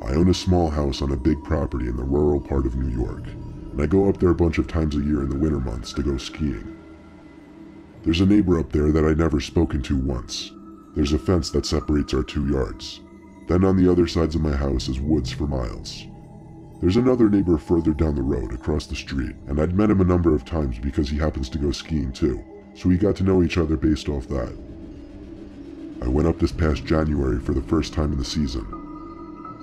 I own a small house on a big property in the rural part of New York, and I go up there a bunch of times a year in the winter months to go skiing. There's a neighbor up there that I'd never spoken to once. There's a fence that separates our 2 yards. Then on the other sides of my house is woods for miles. There's another neighbor further down the road across the street, and I'd met him a number of times because he happens to go skiing too, so we got to know each other based off that. I went up this past January for the first time in the season.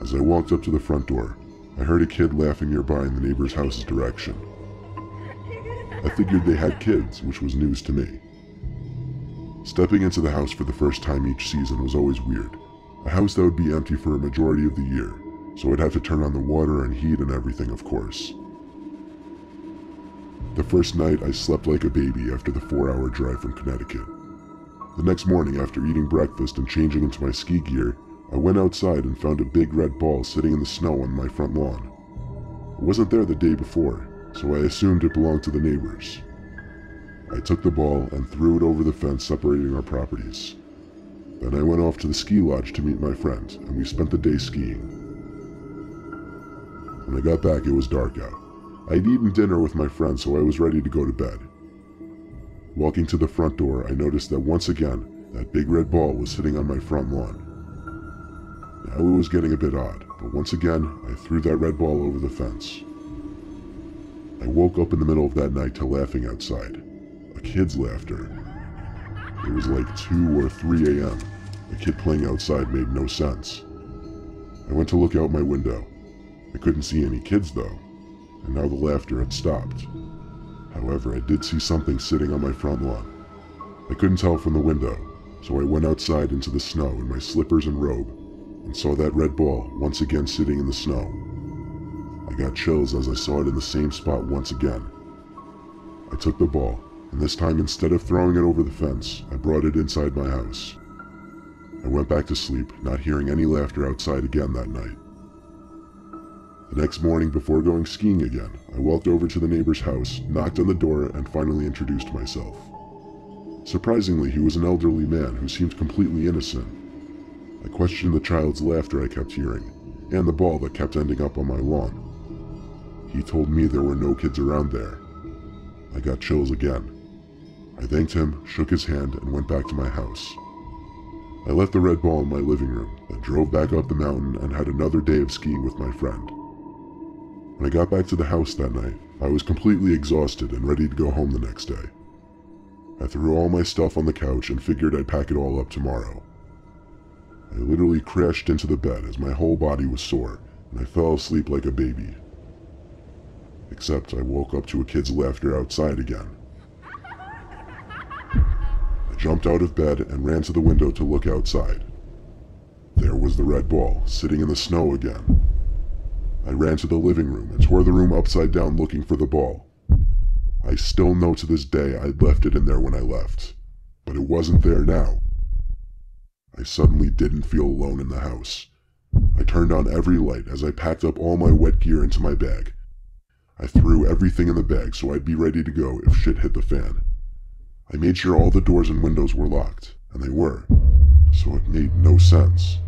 As I walked up to the front door, I heard a kid laughing nearby in the neighbor's house's direction. I figured they had kids, which was news to me. Stepping into the house for the first time each season was always weird. A house that would be empty for a majority of the year, so I'd have to turn on the water and heat and everything, of course. The first night I slept like a baby after the 4-hour drive from Connecticut. The next morning, after eating breakfast and changing into my ski gear, I went outside and found a big red ball sitting in the snow on my front lawn. It wasn't there the day before, so I assumed it belonged to the neighbors. I took the ball and threw it over the fence separating our properties. Then I went off to the ski lodge to meet my friend, and we spent the day skiing. When I got back, it was dark out. I'd eaten dinner with my friend, so I was ready to go to bed. Walking to the front door, I noticed that once again, that big red ball was sitting on my front lawn. Now it was getting a bit odd, but once again, I threw that red ball over the fence. I woke up in the middle of that night to laughing outside. A kid's laughter. It was like 2 or 3 a.m. A kid playing outside made no sense. I went to look out my window. I couldn't see any kids though, and now the laughter had stopped. However, I did see something sitting on my front lawn. I couldn't tell from the window, so I went outside into the snow in my slippers and robe, and saw that red ball once again sitting in the snow. I got chills as I saw it in the same spot once again. I took the ball, and this time instead of throwing it over the fence, I brought it inside my house. I went back to sleep, not hearing any laughter outside again that night. The next morning before going skiing again, I walked over to the neighbor's house, knocked on the door, and finally introduced myself. Surprisingly, he was an elderly man who seemed completely innocent. I questioned the child's laughter I kept hearing, and the ball that kept ending up on my lawn. He told me there were no kids around there. I got chills again. I thanked him, shook his hand, and went back to my house. I left the red ball in my living room, then drove back up the mountain and had another day of skiing with my friend. When I got back to the house that night, I was completely exhausted and ready to go home the next day. I threw all my stuff on the couch and figured I'd pack it all up tomorrow. I literally crashed into the bed as my whole body was sore, and I fell asleep like a baby. Except I woke up to a kid's laughter outside again. I jumped out of bed and ran to the window to look outside. There was the red ball, sitting in the snow again. I ran to the living room and tore the room upside down looking for the ball. I still know to this day I'd left it in there when I left, but it wasn't there now. I suddenly didn't feel alone in the house. I turned on every light as I packed up all my wet gear into my bag. I threw everything in the bag so I'd be ready to go if shit hit the fan. I made sure all the doors and windows were locked, and they were, so it made no sense.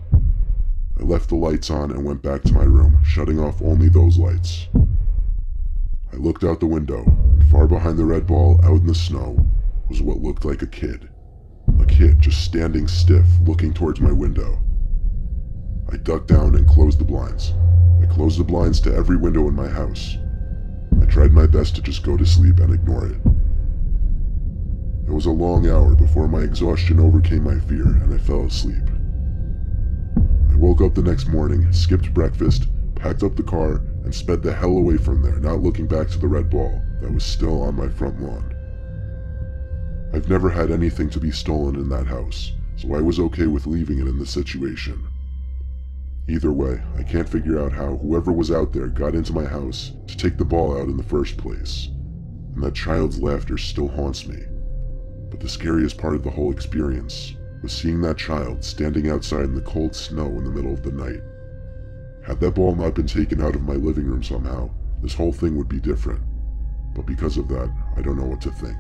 I left the lights on and went back to my room, shutting off only those lights. I looked out the window, and far behind the red ball, out in the snow, was what looked like a kid. A kid just standing stiff, looking towards my window. I ducked down and closed the blinds. I closed the blinds to every window in my house. I tried my best to just go to sleep and ignore it. It was a long hour before my exhaustion overcame my fear and I fell asleep. I woke up the next morning, skipped breakfast, packed up the car, and sped the hell away from there, not looking back to the red ball that was still on my front lawn. I've never had anything to be stolen in that house, so I was okay with leaving it in this situation. Either way, I can't figure out how whoever was out there got into my house to take the ball out in the first place, and that child's laughter still haunts me. But the scariest part of the whole experience was seeing that child standing outside in the cold snow in the middle of the night. Had that ball not been taken out of my living room somehow, this whole thing would be different. But because of that, I don't know what to think.